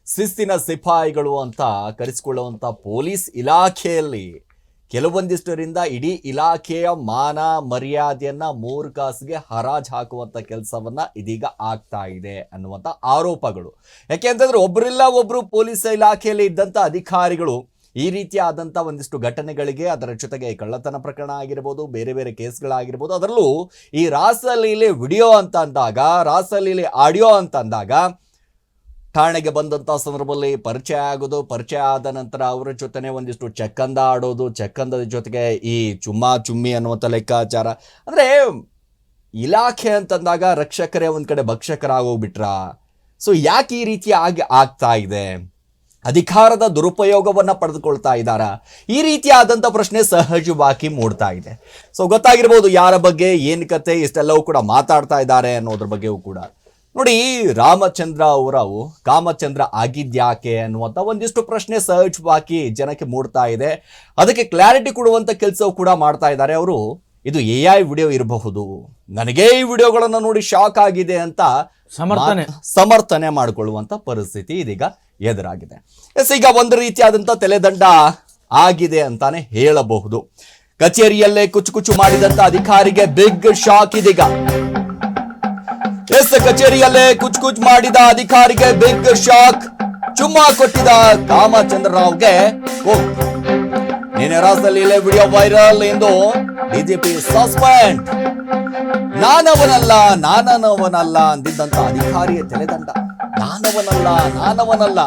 ಶಿಸ್ತಿನ ಸಿಪಾಯಿಗಳು ಅಂತ ಕರೆಸಿಕೊಳ್ಳುವಂಥ ಪೊಲೀಸ್ ಇಲಾಖೆಯಲ್ಲಿ ಕೆಲವೊಂದಿಷ್ಟರಿಂದ ಇಡೀ ಇಲಾಖೆಯ ಮಾನ ಮರ್ಯಾದೆಯನ್ನ ಮೂರು ಕಾಸಿಗೆ ಹರಾಜು ಹಾಕುವಂತ ಕೆಲಸವನ್ನ ಇದೀಗ ಆಗ್ತಾ ಇದೆ ಅನ್ನುವಂಥ ಆರೋಪಗಳು. ಯಾಕೆಂತಂದ್ರೆ ಒಬ್ಬರಿಲ್ಲ ಒಬ್ರು ಪೊಲೀಸ್ ಇಲಾಖೆಯಲ್ಲಿ ಇದ್ದಂಥ ಅಧಿಕಾರಿಗಳು ಈ ರೀತಿಯಾದಂಥ ಒಂದಿಷ್ಟು ಘಟನೆಗಳಿಗೆ, ಅದರ ಜೊತೆಗೆ ಕಳ್ಳತನ ಪ್ರಕರಣ ಆಗಿರ್ಬೋದು, ಬೇರೆ ಬೇರೆ ಕೇಸ್ಗಳಾಗಿರ್ಬೋದು, ಅದರಲ್ಲೂ ಈ ರಾಸಲೀಲೆ ವಿಡಿಯೋ ಅಂತ ಅಂದಾಗ, ರಾಸಲೀಲೆ ಆಡಿಯೋ ಅಂತ ಅಂದಾಗ ಠಾಣೆಗೆ ಬಂದಂಥ ಸಂದರ್ಭದಲ್ಲಿ ಪರಿಚಯ ಆಗೋದು, ಪರಿಚಯ ಆದ ನಂತರ ಅವರ ಜೊತೆನೆ ಒಂದಿಷ್ಟು ಚಕ್ಕಂದ ಆಡೋದು, ಚಕ್ಕಂದದ ಜೊತೆಗೆ ಈ ಚುಮ್ಮಾ ಚುಮ್ಮಿ ಅನ್ನುವಂಥ ಲೆಕ್ಕಾಚಾರ. ಅಂದರೆ ಇಲಾಖೆ ಅಂತಂದಾಗ ರಕ್ಷಕರೇ ಒಂದು ಕಡೆ ಭಕ್ಷಕರಾಗೋಗ್ಬಿಟ್ರಾ? ಸೊ ಯಾಕೆ ಈ ರೀತಿ ಆಗ್ತಾ ಇದೆ? ಅಧಿಕಾರದ ದುರುಪಯೋಗವನ್ನು ಪಡೆದುಕೊಳ್ತಾ ಇದ್ದಾರಾ? ಈ ರೀತಿಯಾದಂಥ ಪ್ರಶ್ನೆ ಸಹಜವಾಗಿ ಮೂಡ್ತಾ ಇದೆ. ಸೊ ಗೊತ್ತಾಗಿರ್ಬೋದು ಯಾರ ಬಗ್ಗೆ ಏನು ಕತೆ, ಇಷ್ಟೆಲ್ಲವೂ ಕೂಡ ಮಾತಾಡ್ತಾ ಇದ್ದಾರೆ ಅನ್ನೋದ್ರ ಬಗ್ಗೆಯೂ ಕೂಡ. ನೋಡಿ, ರಾಮಚಂದ್ರ ಅವರು ಕಾಮಚಂದ್ರ ಆಗಿದ್ಯಾಕೆ ಅನ್ನುವಂಥ ಒಂದಿಷ್ಟು ಪ್ರಶ್ನೆ ಸಹಜವಾಗಿ ಜನಕ್ಕೆ ಮೂಡ್ತಾ ಇದೆ. ಅದಕ್ಕೆ ಕ್ಲಾರಿಟಿ ಕೊಡುವಂಥ ಕೆಲಸವೂ ಕೂಡ ಮಾಡ್ತಾ ಇದ್ದಾರೆ ಅವರು. ಇದು AI ವಿಡಿಯೋ ಇರಬಹುದು, ನನಗೆ ಈ ವಿಡಿಯೋಗಳನ್ನು ನೋಡಿ ಶಾಕ್ ಆಗಿದೆ ಅಂತ ಸಮರ್ಥನೆ ಮಾಡಿಕೊಳ್ಳುವಂಥ ಪರಿಸ್ಥಿತಿ ಇದೀಗ ಎದುರಾಗಿದೆ. ಈಗ ಒಂದು ರೀತಿಯಾದಂಥ ತಲೆದಂಡ ಆಗಿದೆ ಅಂತಾನೆ ಹೇಳಬಹುದು. ಕಚೇರಿಯಲ್ಲೇ ಕುಚ್ಚು ಮಾಡಿದಂಥ ಅಧಿಕಾರಿಗೆ ಬಿಗ್ ಶಾಕ್ ಇದೀಗ. ಕಚೇರಿಯಲ್ಲೇ ಕುಚ್ ಮಾಡಿದ ಅಧಿಕಾರಿಗೆ ಬಿಗ್ ಶಾಕ್. ಚುಮ್ಮಾ ಕೊಟ್ಟಿದ ಕಾಮಚಂದ್ರ ರಾವ್ಗೆ ನಿನ್ನೆ ರಾಸಲೀಲೆ ವಿಡಿಯೋ ವೈರಲ್ ಎಂದು ಡಿಜಿಪಿ ಸಸ್ಪೆಂಡ್. ನಾನವನಲ್ಲ ಅಂದಿದ್ದಂತ ಅಧಿಕಾರಿಯ ತಲೆದಂಡ. ನಾನವನಲ್ಲ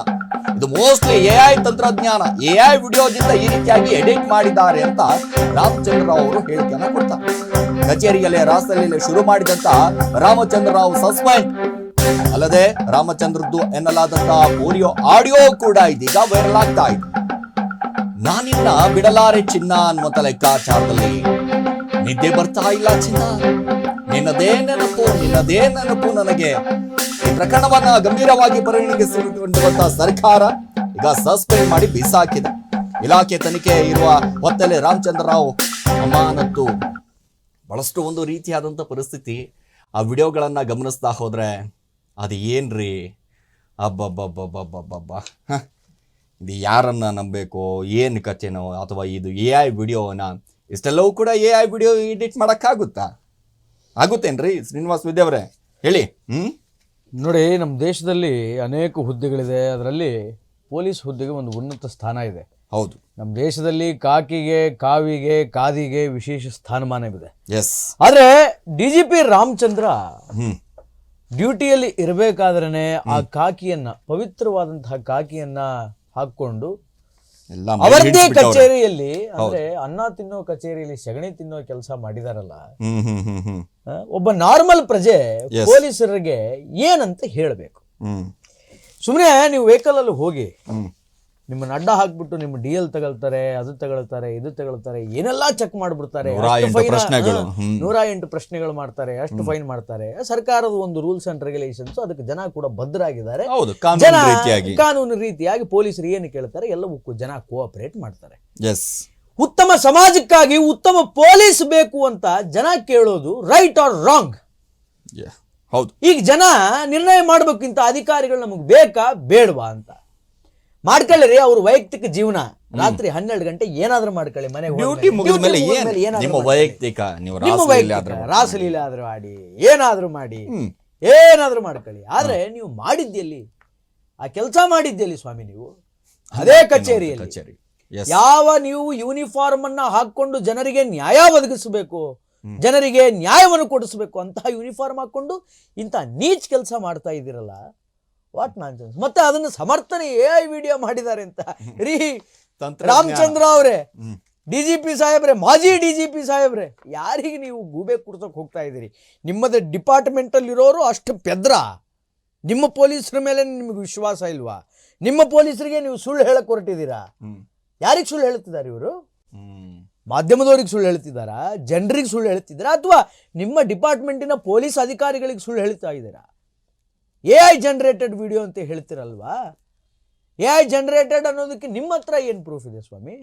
ಇದು ಮೋಸ್ಟ್ಲಿ AI ತಂತ್ರಜ್ಞಾನ, AI ವಿಡಿಯೋದಿಂದ ಈ ರೀತಿಯಾಗಿ ಎಡಿಟ್ ಮಾಡಿದ್ದಾರೆ ಅಂತ ರಾಮಚಂದ್ರ ರಾವ್ ಅವರು ಹೇಳಿಕೆಯನ್ನು ಕೊಡ್ತಾರೆ. ಕಚೇರಿಯಲ್ಲೇ ರಾಸಲೀಲೆ ಶುರು ಮಾಡಿದಂತ ರಾಮಚಂದ್ರ ರಾವ್ ಸಸ್ಪೆಂಡ್. ಅಲ್ಲದೆ ರಾಮಚಂದ್ರದ್ದು ಎನ್ನಲಾದಂತಹ ಪೋರಿಯೋ ಆಡಿಯೋ ಕೂಡ ಇದೀಗ ವೈರಲ್ ಆಗ್ತಾ ಇದೆ. ನಾನಿನ್ನ ಬಿಡಲಾರೆ ಚಿನ್ನ ಅನ್ನುವಂತ ಲೆಕ್ಕಾಚಾರದಲ್ಲಿ ನಿದ್ದೆ ಬರ್ತಾ ಇಲ್ಲ ಚಿನ್ನ, ನಿನ್ನದೇ ನೆನಪು ನನಗೆ. ಈ ಪ್ರಕರಣವನ್ನ ಗಂಭೀರವಾಗಿ ಪರಿಗಣಿಸಿರುವಂತಹ ಸರ್ಕಾರ ಈಗ ಸಸ್ಪೆಂಡ್ ಮಾಡಿ ಬಿಸಾಕಿದೆ. ಇಲಾಖೆ ತನಿಖೆ ಇರುವ ಹೊತ್ತಲ್ಲಿ ರಾಮಚಂದ್ರ ರಾವ್ ಅಮಾನತ್ತು. ಬಹಳಷ್ಟು ಒಂದು ರೀತಿಯಾದಂಥ ಪರಿಸ್ಥಿತಿ. ಆ ವಿಡಿಯೋಗಳನ್ನು ಗಮನಿಸ್ತಾ ಹೋದರೆ ಅದು ಏನ್ರಿ, ಅಬ್ಬಬ್ಬಬ್ಬಬ್ಬಬ್ಬಬ್ಬ, ಇದು ಯಾರನ್ನ ನಂಬಬೇಕೋ, ಏನು ಕಥೆನೋ, ಅಥವಾ ಇದು AI ವಿಡಿಯೋನ? ಇಷ್ಟೆಲ್ಲವೂ ಕೂಡ AI ವಿಡಿಯೋ ಎಡಿಟ್ ಮಾಡೋಕ್ಕಾಗುತ್ತಾ? ಆಗುತ್ತೇನ್ರಿ ಶ್ರೀನಿವಾಸ್ ವಿದ್ಯಾವರೇ ಹೇಳಿ. ನೋಡಿ, ನಮ್ಮ ದೇಶದಲ್ಲಿ ಅನೇಕ ಹುದ್ದೆಗಳಿದೆ. ಅದರಲ್ಲಿ ಪೊಲೀಸ್ ಹುದ್ದೆಗೆ ಒಂದು ಉನ್ನತ ಸ್ಥಾನ ಇದೆ. ಹೌದು, ನಮ್ಮ ದೇಶದಲ್ಲಿ ಕಾಕಿಗೆ, ಕಾವಿಗೆ, ಕಾದಿಗೆ ವಿಶೇಷ ಸ್ಥಾನಮಾನವಿದೆ. ಎಸ್. ಆದ್ರೆ DGP ರಾಮಚಂದ್ರ ಡ್ಯೂಟಿಯಲ್ಲಿ ಇರಬೇಕಾದ್ರೆ ಆ ಕಾಕಿಯನ್ನ, ಪವಿತ್ರವಾದಂತಹ ಕಾಕಿಯನ್ನ ಹಾಕೊಂಡು ಅವರದ್ದೇ ಕಚೇರಿಯಲ್ಲಿ, ಅಂದ್ರೆ ಅನ್ನ ತಿನ್ನೋ ಕಚೇರಿಯಲ್ಲಿ ಸಗಣಿ ತಿನ್ನೋ ಕೆಲಸ ಮಾಡಿದಾರಲ್ಲ. ಒಬ್ಬ ನಾರ್ಮಲ್ ಪ್ರಜೆ ಪೊಲೀಸರಿಗೆ ಏನಂತ ಹೇಳಬೇಕು? ಸುಮ್ಮನೆ ನೀವು ವೆಹಿಕಲ್ ಅಲ್ಲಿ ಹೋಗಿ ನಿಮ್ಮನ್ನ ಅಡ್ಡ ಹಾಕ್ಬಿಟ್ಟು ನಿಮ್ಮ DL ತಗೊಳ್ತಾರೆ, ಅದು ತಗೊಳ್ತಾರೆ, ಇದು ತಗೊಳ್ತಾರೆ, ಏನೆಲ್ಲಾ ಚೆಕ್ ಮಾಡ್ಬಿಡ್ತಾರೆ. 108 ಪ್ರಶ್ನೆಗಳು ಮಾಡ್ತಾರೆ, ಅಷ್ಟು ಫೈನ್ ಮಾಡ್ತಾರೆ. ಸರ್ಕಾರದ ಒಂದು ರೂಲ್ಸ್ ಅಂಡ್ ರೆಗ್ಯುಲೇಷನ್ಸ್, ಅದಕ್ಕೆ ಜನ ಕೂಡ ಬದ್ಧರಾಗಿದ್ದಾರೆ. ಕಾನೂನು ರೀತಿಯಾಗಿ ಪೊಲೀಸರು ಏನು ಕೇಳ್ತಾರೆ ಎಲ್ಲವಕ್ಕೂ ಜನ ಕೋಆಪರೇಟ್ ಮಾಡ್ತಾರೆ. ಉತ್ತಮ ಸಮಾಜಕ್ಕಾಗಿ ಉತ್ತಮ ಪೊಲೀಸ್ ಬೇಕು ಅಂತ ಜನ ಕೇಳೋದು ರೈಟ್ ಆರ್ ರಾಂಗ್? ಹೌದು. ಈಗ ಜನ ನಿರ್ಣಯ ಮಾಡ್ಬೇಕಿಂತ ಅಧಿಕಾರಿಗಳು ನಮಗೆ ಬೇಕಾ ಬೇಡವಾ ಅಂತ ಮಾಡ್ಕೊಳ್ಳಿ. ಅವ್ರ ವೈಯಕ್ತಿಕ ಜೀವನ, ರಾತ್ರಿ 12 ಗಂಟೆ ಏನಾದ್ರೂ ಮಾಡ್ಕೊಳ್ಳಿ, ಮನೆಗೆ ರಾಸಲೀಲೆ ಆದ್ರೂ ಆಡಿ, ಏನಾದ್ರೂ ಮಾಡ್ಕೊಳ್ಳಿ. ಆದ್ರೆ ನೀವು ಮಾಡಿದ್ಯಲ್ಲಿ, ಆ ಕೆಲಸ ಮಾಡಿದ್ದಲ್ಲಿ ಸ್ವಾಮಿ, ನೀವು ಅದೇ ಕಚೇರಿಯಲ್ಲಿ ಯಾವ ನೀವು ಯೂನಿಫಾರ್ಮ್ ಅನ್ನ ಹಾಕೊಂಡು ಜನರಿಗೆ ನ್ಯಾಯ ಒದಗಿಸಬೇಕು, ಜನರಿಗೆ ನ್ಯಾಯವನ್ನು ಕೊಡಿಸಬೇಕು ಅಂತಹ ಯೂನಿಫಾರ್ಮ್ ಹಾಕೊಂಡು ಇಂಥ ನೀಚ್ ಕೆಲಸ ಮಾಡ್ತಾ ಇದ್ದೀರಲ್ಲ, ವಾಟ್ ನಾನ್ಸೆನ್ಸ್. ಮತ್ತೆ ಅದನ್ನು ಸಮರ್ಥನೆ AI ವಿಡಿಯೋ ಮಾಡಿದ್ದಾರೆ ಅಂತ ರೀ ರಾಮಚಂದ್ರ ಅವರೇ, DGP ಸಾಹೇಬ್ರೆ, ಮಾಜಿ DGP ಸಾಹೇಬ್ರೆ, ಯಾರಿಗೆ ನೀವು ಗೂಬೆ ಕುಡ್ಸೋಕೆ ಹೋಗ್ತಾ ಇದ್ದೀರಿ? ನಿಮ್ಮದೇ ಡಿಪಾರ್ಟ್ಮೆಂಟ್ ಅಲ್ಲಿ ಇರೋರು ಅಷ್ಟು ಪೆದ್ರ, ನಿಮ್ಮ ಪೊಲೀಸರ ಮೇಲೆ ನಿಮಗೆ ವಿಶ್ವಾಸ ಇಲ್ವಾ? ನಿಮ್ಮ ಪೊಲೀಸರಿಗೆ ನೀವು ಸುಳ್ಳು ಹೇಳಕ್ ಹೊರಟಿದ್ದೀರಾ? ಯಾರಿಗೆ ಸುಳ್ಳು ಹೇಳ್ತಿದ್ದಾರೆ ಇವರು? ಮಾಧ್ಯಮದವ್ರಿಗೆ ಸುಳ್ಳು ಹೇಳ್ತಿದ್ದಾರಾ? ಜನರಿಗೆ ಸುಳ್ಳು ಹೇಳ್ತಿದ್ದಾರಾ? ಅಥವಾ ನಿಮ್ಮ ಡಿಪಾರ್ಟ್ಮೆಂಟಿನ ಪೊಲೀಸ್ ಅಧಿಕಾರಿಗಳಿಗೆ ಸುಳ್ಳು ಹೇಳ್ತಾ ಇದ್ದೀರಾ? AI ಜನರೇಟೆಡ್ ವಿಡಿಯೋ ಅಂತ ಹೇಳ್ತಿರಲ್ವಾ? AI ಜನರೇಟೆಡ್ ಅನ್ನೋದಕ್ಕೆ ನಿಮ್ಮ ಹತ್ರ ಏನು ಪ್ರೂಫ್ ಇದೆ ಸ್ವಾಮಿ?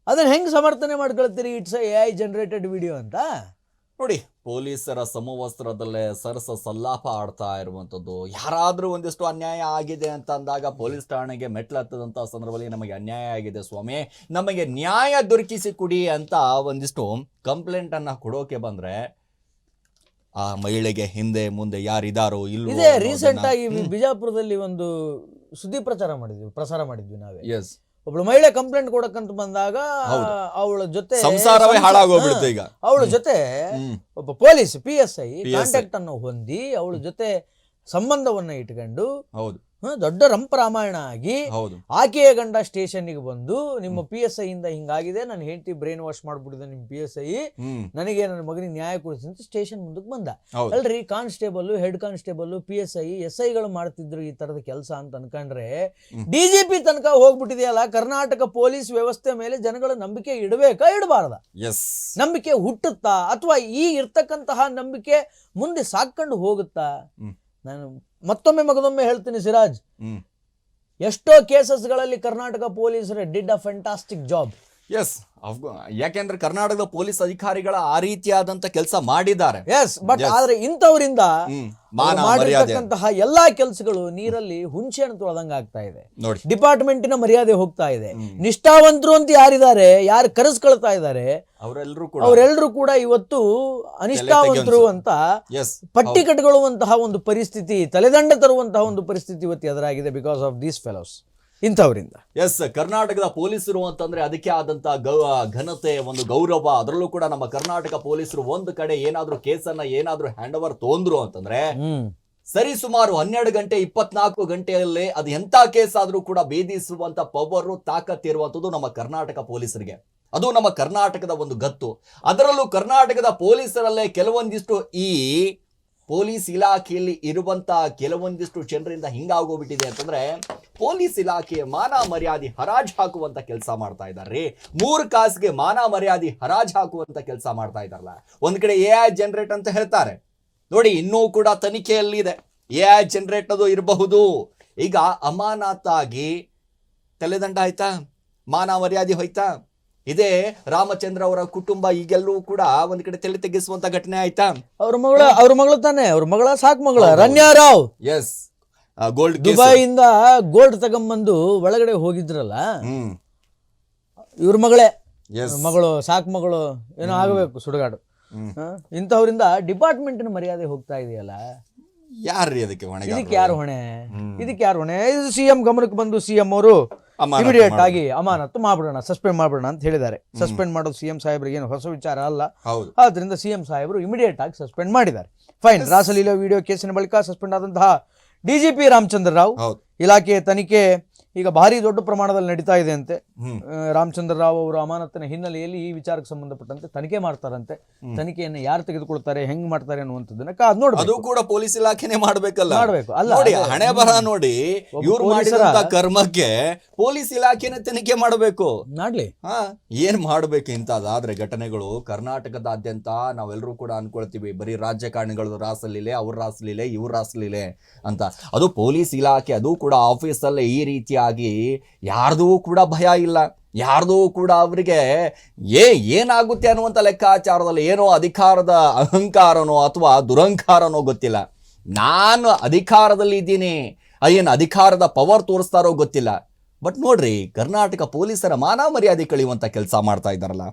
ಅದನ್ನ ಹೆಂಗೆ ಸಮರ್ಥನೆ ಮಾಡ್ಕೊಳ್ತೀರಿ? ಇಟ್ಸ್ AI ಜನರೇಟೆಡ್ ವಿಡಿಯೋ ಅಂತ. ನೋಡಿ, ಪೊಲೀಸರ ಸಮವಸ್ತ್ರದಲ್ಲೇ ಸರಸ ಸಲ್ಲಾಪ ಆಡ್ತಾ ಇರುವಂಥದ್ದು. ಯಾರಾದರೂ ಒಂದಿಷ್ಟು ಅನ್ಯಾಯ ಆಗಿದೆ ಅಂತ ಅಂದಾಗ ಪೊಲೀಸ್ ಠಾಣೆಗೆ ಮೆಟ್ಲತ್ತದಂಥ ಸಂದರ್ಭದಲ್ಲಿ ನಮಗೆ ಅನ್ಯಾಯ ಆಗಿದೆ ಸ್ವಾಮಿ, ನಮಗೆ ನ್ಯಾಯ ದೊರಕಿಸಿ ಕೊಡಿ ಅಂತ ಒಂದಿಷ್ಟು ಕಂಪ್ಲೇಂಟನ್ನು ಕೊಡೋಕೆ ಬಂದರೆ ಆ ಮಹಿಳೆಗೆ ಹಿಂದೆ ಮುಂದೆ ಯಾರಿದಾರೋ ಇಲ್ಲೋ ಇದೇ ರೀಸೆಂಟ್ ಆಗಿ ಬಿಜಾಪುರದಲ್ಲಿ ಒಂದು ಸುದ್ದಿ ಪ್ರಸಾರ ಮಾಡಿದ್ವಿ ನಾವೇ. ಎಸ್, ಒಬ್ಳು ಮಹಿಳೆ ಕಂಪ್ಲೇಂಟ್ ಕೊಡಕ್ಕಂತ ಬಂದಾಗ ಅವಳ ಜೊತೆ ಸಂಸಾರವೇ ಹಾಳಾಗೋಗ್ಬಿಡುತ್ತೆ ಈಗ. ಅವಳ ಜೊತೆ ಒಬ್ಬ ಪೊಲೀಸ್ PSI ಕಾಂಟ್ಯಾಕ್ಟ್ ಅನ್ನು ಹೊಂದಿ ಅವಳ ಜೊತೆ ಸಂಬಂಧವನ್ನ ಇಟ್ಕೊಂಡು ಹೌದು ದೊಡ್ಡ ರಂಪರಾಮಾಯಣ ಆಗಿ ಹೌದು ಆಕೆಯ ಗಂಡ ಸ್ಟೇಷನ್ಗೆ ಬಂದು ನಿಮ್ಮ PSI ಇಂದ ಹಿಂಗಾಗಿದೆ, ನನ್ನ ಹೆಂಡತಿ ಬ್ರೈನ್ ವಾಶ್ ಮಾಡ್ಬಿಟ್ಟಿದೆ ನಿಮ್ಮ PSI, ನನಗೆ ನನ್ನ ಮಗನಿಗೆ ನ್ಯಾಯ ಕೊಡಿಸಿ ಅಂತ ಸ್ಟೇಷನ್ ಮುಂದಕ್ಕೆ ಬಂದ. ಅಲ್ರಿ, ಕಾನ್ಸ್ಟೇಬಲ್, ಹೆಡ್ ಕಾನ್ಸ್ಟೇಬಲ್, PSI, SIಗಳು ಮಾಡ್ತಿದ್ರು ಈ ತರದ ಕೆಲಸ ಅಂತ ಅನ್ಕೊಂಡ್ರೆ DGP ತನಕ ಹೋಗ್ಬಿಟ್ಟಿದೆಯಲ್ಲ. ಕರ್ನಾಟಕ ಪೊಲೀಸ್ ವ್ಯವಸ್ಥೆ ಮೇಲೆ ಜನಗಳ ನಂಬಿಕೆ ಇಡಬೇಕಾ ಇಡಬಾರ್ದ? ನಂಬಿಕೆ ಹುಟ್ಟುತ್ತಾ ಅಥವಾ ಈ ಇರ್ತಕ್ಕಂತಹ ನಂಬಿಕೆ ಮುಂದೆ ಸಾಕೊಂಡು ಹೋಗುತ್ತಾ? ನಾನು ಮಗದೊಮ್ಮೆ ಹೇಳ್ತೀನಿ ಸಿರಾಜ್, ಎಷ್ಟೋ ಕೇಸಸ್ಗಳಲ್ಲಿ ಕರ್ನಾಟಕ ಪೊಲೀಸರು did a fantastic job. Yes, ಯಾಕೆಂದ್ರೆ ಕರ್ನಾಟಕದ ಪೊಲೀಸ್ ಅಧಿಕಾರಿಗಳ ಆ ರೀತಿಯಾದಂತ ಕೆಲಸ ಮಾಡಿದ್ದಾರೆ. ಎಸ್, ಬಟ್ ಆದ್ರೆ ಇಂಥವರಿಂದ ಮಾಡಿರ್ತಕ್ಕಂತಹ ಎಲ್ಲಾ ಕೆಲಸಗಳು ನೀರಲ್ಲಿ ಹುಂಚೆ ಹಣ್ಣು ತೊಳೆದಂಗ ಆಗ್ತಾ ಇದೆ. ಡಿಪಾರ್ಟ್ಮೆಂಟಿನ ಮರ್ಯಾದೆ ಹೋಗ್ತಾ ಇದೆ. ನಿಷ್ಠಾವಂತರು ಅಂತ ಯಾರಿದ್ದಾರೆ, ಯಾರು ಕರೆಸ್ಕೊಳ್ತಾ ಇದ್ದಾರೆ, ಅವರೆಲ್ಲರೂ ಕೂಡ ಇವತ್ತು ಅನಿಷ್ಠಾವಂತರು ಅಂತ ಪಟ್ಟಿ ಕಟ್ಕೊಳ್ಳುವಂತಹ ಒಂದು ಪರಿಸ್ಥಿತಿ, ತಲೆದಂಡ ತರುವಂತಹ ಒಂದು ಪರಿಸ್ಥಿತಿ ಇವತ್ತು ಎದುರಾಗಿದೆ ಬಿಕಾಸ್ ಆಫ್ ದೀಸ್ ಫೆಲೋಸ್, ಇಂಥವರಿಂದ. ಎಸ್, ಕರ್ನಾಟಕದ ಪೊಲೀಸರು ಅಂತಂದ್ರೆ ಅದಕ್ಕೆ ಆದಂತ ಘನತೆ, ಒಂದು ಗೌರವ. ಅದರಲ್ಲೂ ಕೂಡ ನಮ್ಮ ಕರ್ನಾಟಕ ಪೊಲೀಸರು ಒಂದು ಕಡೆ ಏನಾದ್ರೂ ಕೇಸನ್ನ ಏನಾದ್ರೂ ಹ್ಯಾಂಡ್ ಓವರ್ ತೊಂದ್ರು ಅಂತಂದ್ರೆ ಸರಿ ಸುಮಾರು 12 ಗಂಟೆ 24 ಗಂಟೆಯಲ್ಲೇ ಅದು ಎಂತ ಕೇಸ್ ಆದ್ರೂ ಕೂಡ ಭೇದಿಸುವಂತ ಪವರ್, ತಾಕತ್ ಇರುವಂತದ್ದು ನಮ್ಮ ಕರ್ನಾಟಕ ಪೊಲೀಸರಿಗೆ. ಅದು ನಮ್ಮ ಕರ್ನಾಟಕದ ಒಂದು ಗತ್ತು. ಅದರಲ್ಲೂ ಕರ್ನಾಟಕದ ಪೊಲೀಸರಲ್ಲೇ ಕೆಲವೊಂದಿಷ್ಟು ಈ ಪೊಲೀಸ್ ಇಲಾಖೆಯಲ್ಲಿ ಇರುವಂತ ಕೆಲವೊಂದಿಷ್ಟು ಜನರಿಂದ ಹಿಂಗಾಗೋಗ್ಬಿಟ್ಟಿದೆ ಅಂತಂದ್ರೆ ಪೊಲೀಸ್ ಇಲಾಖೆಯ ಮಾನ ಮರ್ಯಾದೆ ಹರಾಜ್ ಹಾಕುವಂತ ಕೆಲಸ ಮಾಡ್ತಾ ಇದ್ದಾರೆ. 3 ಕಾಸಿಗೆ ಮಾನ ಮರ್ಯಾದೆ ಹರಾಜ್ ಹಾಕುವಂತ ಕೆಲಸ ಮಾಡ್ತಾ ಇದ್ದಾರಲ್ಲ. ಒಂದ್ ಕಡೆ AI ಜನರೇಟ್ ಅಂತ ಹೇಳ್ತಾರೆ ನೋಡಿ, ಇನ್ನೂ ಕೂಡ ತನಿಖೆಯಲ್ಲಿದೆ. AI ಜನರೇಟ್ ಅದು ಇರಬಹುದು. ಈಗ ಅಮಾನತಾಗಿ ತಲೆದಂಡ ಆಯ್ತಾ, ಮಾನ ಮರ್ಯಾದೆ ಹೋಯ್ತಾ? ಇದೇ ರಾಮಚಂದ್ರ ಅವರ ಕುಟುಂಬ ಈಗೆಲ್ಲೂ ಕೂಡ ಒಂದ್ ಕಡೆ ತಲೆ ತೆಗೆಸುವಂತ ಘಟನೆ ಆಯ್ತಾ? ಅವ್ರ ಮಗಳು ತಾನೆ, ಅವ್ರ ಮಗಳ ಸಾಕ್ ಮಗಳ ರನ್ಯಾ ರಾವ್. ಎಸ್, ಗೋಲ್ಡ್ ದುಬೈಯಿಂದ ಗೋಲ್ಡ್ ತಗೊಂಬಂದು ಒಳಗಡೆ ಹೋಗಿದ್ರಲ್ಲ, ಇವ್ರ ಮಗಳೇ, ಮಗಳು ಸಾಕ್ ಮಗಳು ಏನೋ ಆಗಬೇಕು ಸುಡುಗಾಡು. ಇಂಥವ್ರಿಂದ ಡಿಪಾರ್ಟ್ಮೆಂಟಿನ ಮರ್ಯಾದೆ ಹೋಗ್ತಾ ಇದೆಯಲ್ಲ. ಯಾರ್ರೀ ಅದಕ್ಕೆ ಹೊಣೆ? ಇದಕ್ಕೆ ಯಾರು ಹೊಣೆ? ಇದು CM ಗಮನಕ್ಕೆ ಬಂದು CM ಅವರು ಇಮಿಡಿಯೇಟ್ ಆಗಿ ಅಮಾನತು ಮಾಡ್ಬಿಡೋಣ, ಸಸ್ಪೆಂಡ್ ಮಾಡ್ಬಿಡೋಣ ಅಂತ ಹೇಳಿದ್ದಾರೆ. ಸಸ್ಪೆಂಡ್ ಮಾಡೋದು CM ಸಾಹೇಬ್ರಿಗೆ ಏನು ಹೊಸ ವಿಚಾರ ಅಲ್ಲ. ಆದ್ರಿಂದ CM ಸಾಹೇಬರು ಇಮಿಡಿಯೇಟ್ ಆಗಿ ಸಸ್ಪೆಂಡ್ ಮಾಡಿದ್ದಾರೆ. ಫೈನ್. ರಾಸಲೀಲಾ ವಿಡಿಯೋ ಕೇಸಿನ ಬಳಿಕ ಸಸ್ಪೆಂಡ್ ಆದಂತಹ DGP ರಾಮಚಂದ್ರ ರಾವ್ ಇಲಾಖೆಯ ತನಿಖೆ ಈಗ ಭಾರಿ ದೊಡ್ಡ ಪ್ರಮಾಣದಲ್ಲಿ ನಡೀತಾ ಇದೆ ಅಂತೆ. ರಾಮಚಂದ್ರ ರಾವ್ ಅವರ ಅಮಾನತಿನ ಹಿನ್ನೆಲೆಯಲ್ಲಿ ಈ ವಿಚಾರಕ್ಕೆ ಸಂಬಂಧಪಟ್ಟಂತೆ ತನಿಖೆ ಮಾಡ್ತಾರಂತೆ. ತನಿಖೆಯನ್ನು ಯಾರು ತೆಗೆದುಕೊಳ್ತಾರೆ, ಹೆಂಗ್ ಮಾಡ್ತಾರೆ ಅನ್ನುವಂಥದ್ದನ್ನ ಕಾದ್ ನೋಡಿ. ಅದು ಕೂಡ ಪೊಲೀಸ್ ಇಲಾಖೆನೇ ಮಾಡ್ಬೇಕು. ನೋಡಿ, ಹಣೆ ಬರ ನೋಡಿ, ಇವ್ರು ಮಾಡಿದಂತ ಕರ್ಮಕ್ಕೆ ಪೊಲೀಸ್ ಇಲಾಖೆನೇ ತನಿಖೆ ಮಾಡಬೇಕು. ಮಾಡ್ಲಿ, ಏನ್ ಮಾಡ್ಬೇಕು ಇಂತಾದ್ರೆ ಘಟನೆಗಳು ಕರ್ನಾಟಕದಾದ್ಯಂತ ನಾವೆಲ್ಲರೂ ಕೂಡ ಅನ್ಕೊಳ್ತೀವಿ ಬರೀ ರಾಜಕಾರಣಿಗಳು ರಾಸಲೀಲೆ, ಅವ್ರ ರಾಸಲೀಲೆ, ಇವ್ರ ರಾಸಲೀಲೆ ಅಂತ. ಅದು ಪೊಲೀಸ್ ಇಲಾಖೆ, ಅದು ಕೂಡ ಆಫೀಸಲ್ಲೇ ಈ ರೀತಿಯಾಗಿ ಯಾರ್ದೂ ಕೂಡ ಭಯ ಇಲ್ಲ, ಯಾರ್ದೂ ಕೂಡ ಅವರಿಗೆ ಏನಾಗುತ್ತೆ ಅನ್ನುವಂಥ ಲೆಕ್ಕಾಚಾರದಲ್ಲಿ ಏನೋ ಅಧಿಕಾರದ ಅಹಂಕಾರನೋ ಅಥವಾ ದುರಹಂಕಾರನೋ ಗೊತ್ತಿಲ್ಲ. ನಾನು ಅಧಿಕಾರದಲ್ಲಿ ಇದ್ದೀನಿ, ಏನು ಅಧಿಕಾರದ ಪವರ್ ತೋರಿಸ್ತಾರೋ ಗೊತ್ತಿಲ್ಲ. ಬಟ್ ನೋಡ್ರಿ, ಕರ್ನಾಟಕ ಪೊಲೀಸರ ಮಾನ ಮರ್ಯಾದೆ ಕಳೆಯುವಂತ ಕೆಲಸ ಮಾಡ್ತಾ ಇದ್ದಾರಲ್ಲ.